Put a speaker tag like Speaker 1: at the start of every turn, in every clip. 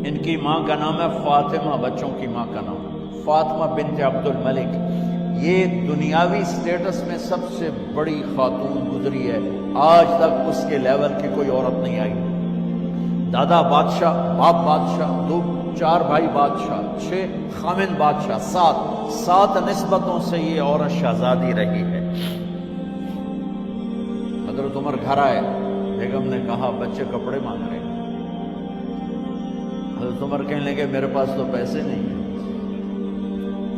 Speaker 1: ان کی ماں کا نام ہے فاطمہ، بچوں کی ماں کا نام فاطمہ بنت عبد الملک۔ یہ دنیاوی سٹیٹس میں سب سے بڑی خاتون گزری ہے، آج تک اس کے لیول کی کوئی عورت نہیں آئی۔ دادا بادشاہ، باپ بادشاہ، 4 بھائی بادشاہ، 6 خامن بادشاہ، 7 نسبتوں سے یہ عورت شہزادی رہی ہے۔ حضرت عمر گھر آئے، بیگم نے کہا بچے کپڑے مانگ رہے ہیں۔ حضرت عمر کہنے لگے میرے پاس تو پیسے نہیں ہیں،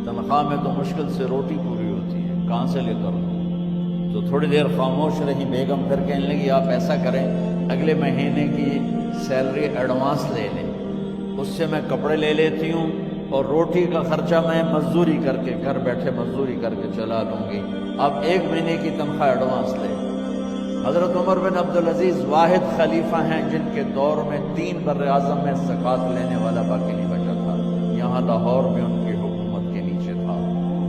Speaker 1: تنخواہ میں تو مشکل سے روٹی پوری ہوتی ہے، کہاں سے لے کر دوں؟ تو تھوڑی دیر خاموش رہی بیگم، پھر کہنے لگی آپ ایسا کریں اگلے مہینے کی سیلری ایڈوانس لے لیں، اس سے میں کپڑے لے لیتی ہوں اور روٹی کا خرچہ میں مزدوری کر کے گھر بیٹھے مزدوری کر کے چلا لوں گی، آپ 1 مہینے کی تنخواہ ایڈوانس لیں۔ حضرت عمر بن عبدالعزیز واحد خلیفہ ہیں جن کے دور میں 3 بر اعظم میں زکوٰۃ لینے والا باقی نہیں بچا تھا۔ یہاں لاہور میں ان کی حکومت کے نیچے تھا،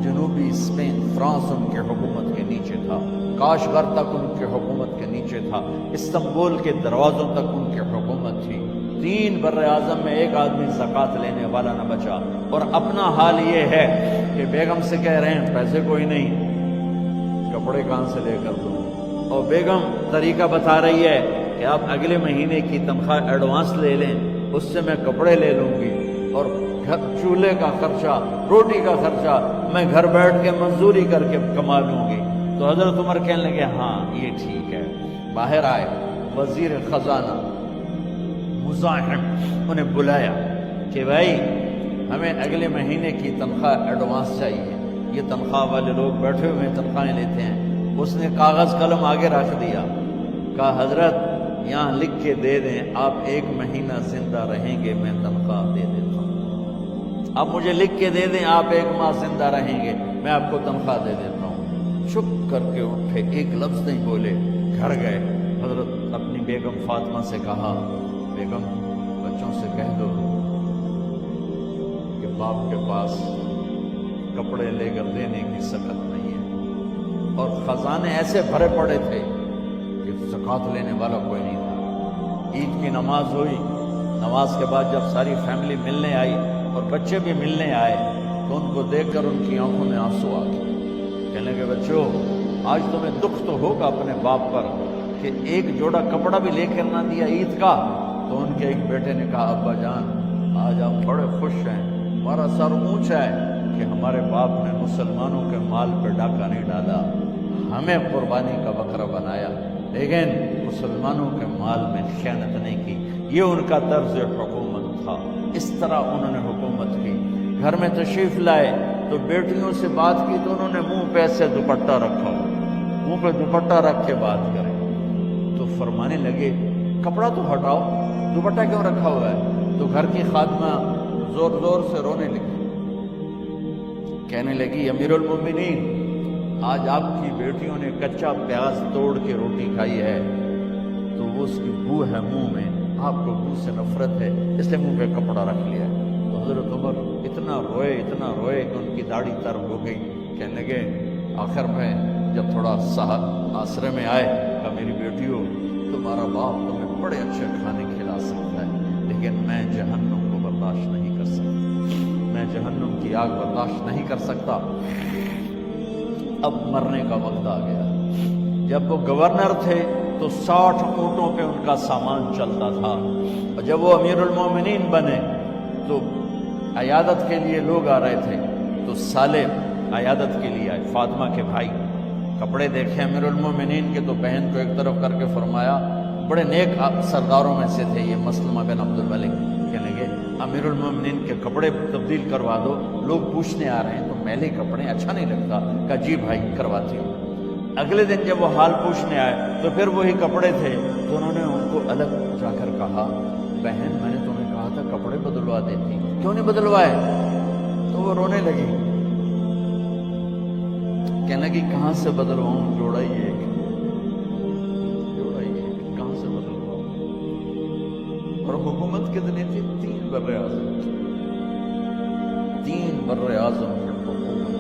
Speaker 1: جنوبی اسپین فرانس ان کی حکومت کے نیچے تھا، کاشغر تک ان کی حکومت کے نیچے تھا، استنبول کے دروازوں تک ان کی حکومت تھی۔ 3 بر اعظم میں 1 آدمی زکوٰۃ لینے والا نہ بچا، اور اپنا حال یہ ہے کہ بیگم سے کہہ رہے ہیں پیسے کوئی نہیں، کپڑے کہاں سے لے کر دوں؟ اور بیگم طریقہ بتا رہی ہے کہ آپ اگلے مہینے کی تنخواہ ایڈوانس لے لیں، اس سے میں کپڑے لے لوں گی، اور چولہے کا خرچہ، روٹی کا خرچہ میں گھر بیٹھ کے مزدوری کر کے کما لوں گی۔ تو حضرت عمر کہنے لگے ہاں یہ ٹھیک ہے۔ باہر آئے وزیر خزانہ مزاحم، انہیں بلایا کہ بھائی ہمیں اگلے مہینے کی تنخواہ ایڈوانس چاہیے، یہ تنخواہ والے لوگ بیٹھے ہوئے تنخواہیں لیتے ہیں۔ اس نے کاغذ قلم آگے رکھ دیا، کہا حضرت یہاں لکھ کے دے دیں آپ 1 مہینہ زندہ رہیں گے میں تنخواہ دے دیتا ہوں، آپ مجھے لکھ کے دے دیں آپ 1 ماہ زندہ رہیں گے میں آپ کو تنخواہ دے دیتا ہوں۔ چپ کر کے اٹھے، ایک لفظ نہیں بولے، گھر گئے۔ حضرت اپنی بیگم فاطمہ سے کہا بیگم بچوں سے کہہ دو کہ باپ کے پاس کپڑے لے کر دینے کی سکت نہیں ہے، اور خزانے ایسے بھرے پڑے تھے کہ زکوٰۃ لینے والا کوئی نہیں تھا۔ عید کی نماز ہوئی، نماز کے بعد جب ساری فیملی ملنے آئی اور بچے بھی ملنے آئے تو ان کو دیکھ کر ان کی آنکھوں میں آنسو آ گئے۔ کہنے لگے بچوں آج تمہیں دکھ تو ہوگا اپنے باپ پر کہ 1 جوڑا کپڑا بھی لے کر نہ دیا عید کا۔ تو ان کے ایک بیٹے نے کہا ابا جان آج ہم بڑے خوش ہیں، ہمارا سر اونچا ہے کہ ہمارے باپ نے مسلمانوں کے مال پہ ڈاکہ نہیں ڈالا، ہمیں قربانی کا بکرا بنایا، لیکن مسلمانوں کے مال میں خیانت نہیں کی۔ یہ ان کا طرز حکومت تھا، اس طرح انہوں نے حکومت کی۔ گھر میں تشریف لائے تو بیٹیوں سے بات کی تو انہوں نے منہ پہ ایسے دوپٹہ رکھا ہوا، منہ پہ دوپٹہ رکھ کے بات کرے تو فرمانے لگے کپڑا تو ہٹاؤ، دوپٹہ کیوں رکھا ہوا ہے؟ تو گھر کی خادمہ زور زور سے رونے لگی، کہنے لگی امیر المومنین آج آپ کی بیٹیوں نے کچا پیاز توڑ کے روٹی کھائی ہے تو وہ اس کی بو ہے منہ میں، آپ کو بو سے نفرت ہے اس لیے منہ پہ کپڑا رکھ لیا ہے۔ تو حضرت عمر اتنا روئے کہ ان کی داڑھی تر ہو گئی۔ کہنے لگے آخر میں جب تھوڑا آسرے میں آئے کہ میری بیٹیوں تمہارا باپ تمہیں بڑے اچھے کھانے کھلا سکتا ہے لیکن میں جہنم کو برداشت نہیں کر سکتا، میں جہنم کی آگ برداشت نہیں کر سکتا، اب مرنے کا وقت آ گیا۔ جب وہ گورنر تھے تو 60 اونٹوں پہ ان کا سامان چلتا تھا، اور جب وہ امیر المومنین بنے تو عیادت کے لیے لوگ آ رہے تھے تو سالے عیادت کے لیے آئے، فاطمہ کے بھائی، کپڑے دیکھے امیر المومنین کے تو بہن کو ایک طرف کر کے فرمایا، بڑے نیک سرداروں میں سے تھے یہ مسلمہ بن عبد الملک، کہنے لگے امیر المومنین کے کپڑے تبدیل کروا دو، لوگ پوچھنے آ رہے ہیں تو میلے کپڑے اچھا نہیں لگتا۔ کہا جی بھائی کرواتی ہوں۔ اگلے دن جب وہ حال پوچھنے آئے تو پھر وہی کپڑے تھے تو انہوں نے ان کو الگ جا کر کہا بہن میں نے تمہیں کہا تھا کپڑے بدلوا دیتی، کیوں نہیں بدلوائے؟ تو وہ رونے لگی، کہنے لگی کہاں سے بدلواؤں، جوڑا ہی ایک کہاں سے بدلواؤں؟ اور حکومت کتنی تھی؟ 3 بر اعظم، 3 بر اعظم کی حکومت۔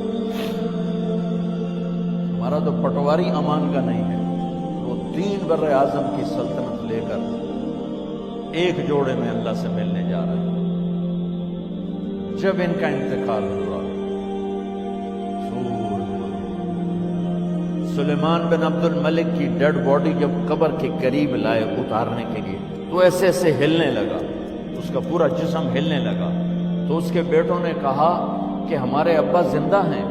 Speaker 1: ہمارا تو پٹواری امان کا نہیں ہے، وہ 3 بر اعظم کی سلطنت لے کر ایک جوڑے میں اللہ سے ملنے جا رہے ہیں۔ جب ان کا انتقال ہوا، سلیمان بن عبد الملک کی ڈیڈ باڈی جب قبر کے قریب لائے اتارنے کے لیے تو ایسے ایسے ہلنے لگا، اس کا پورا جسم ہلنے لگا۔ تو اس کے بیٹوں نے کہا کہ ہمارے ابا زندہ ہیں۔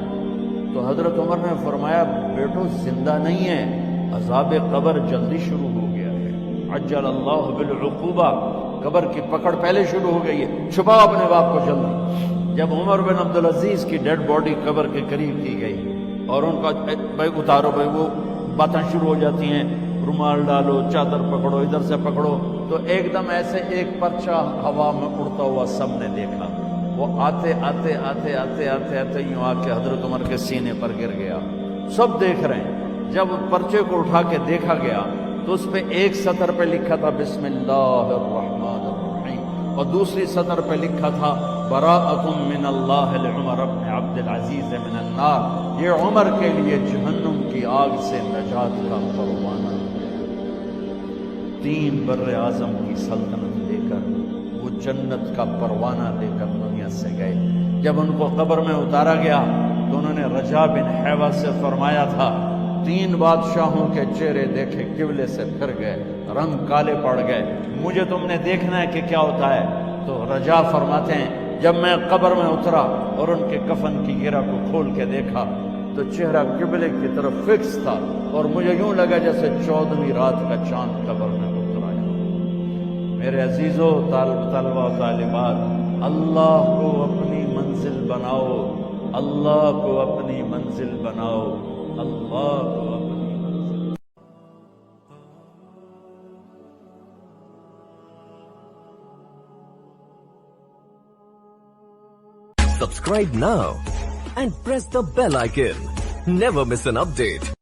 Speaker 1: تو حضرت عمر نے فرمایا بیٹو زندہ نہیں ہے، عذاب قبر جلدی شروع ہو گیا ہے، عجل اللہ بالعقوبہ، قبر کی پکڑ پہلے شروع ہو گئی ہے، چھپاؤ اپنے باپ کو جلدی۔ جب عمر بن عبدالعزیز کی ڈیڈ باڈی قبر کے قریب کی گئی اور ان کا بھائی اتارو، بھائی وہ باتیں شروع ہو جاتی ہیں، رومال ڈالو، چادر پکڑو، ادھر سے پکڑو، تو ایک دم ایسے ایک پرچہ ہوا میں اڑتا ہوا سب نے دیکھا، وہ آتے آتے آتے آتے آتے آتے یوں آ کے حضرت عمر کے سینے پر گر گیا۔ سب دیکھ رہے ہیں۔ جب پرچے کو اٹھا کے دیکھا گیا تو اس پہ ایک سطر پہ لکھا تھا بسم اللہ الرحمن الرحیم، اور دوسری سطر پہ لکھا تھا براءۃ من اللہ لعمر بن عبد العزیز من النار، یہ عمر کے لیے جہنم کی آگ سے نجات کا پروانہ۔ 3 بر اعظم کی سلطنت لے کر وہ جنت کا پروانہ لے کر دنیا سے گئے۔ جب ان کو قبر میں اتارا گیا تو انہوں نے رجا بن حیوہ سے فرمایا تھا 3 بادشاہوں کے چہرے دیکھے قبلے سے پھر گئے، رنگ کالے پڑ گئے، مجھے تم نے دیکھنا ہے کہ کیا ہوتا ہے۔ تو رجا فرماتے ہیں جب میں قبر میں اترا اور ان کے کفن کی گرہ کو کھول کے دیکھا تو چہرہ قبلے کی طرف فکس تھا، اور مجھے یوں لگا جیسے 14ویں رات کا چاند قبر میں اتر آیا۔ میرے عزیزو، طلبہ و طالبات، اللہ کو اپنی منزل بناؤ، اللہ کو اپنی منزل بناؤ، اللہ کو اپنی منزل۔
Speaker 2: Subscribe now and press the bell icon. Never miss an update.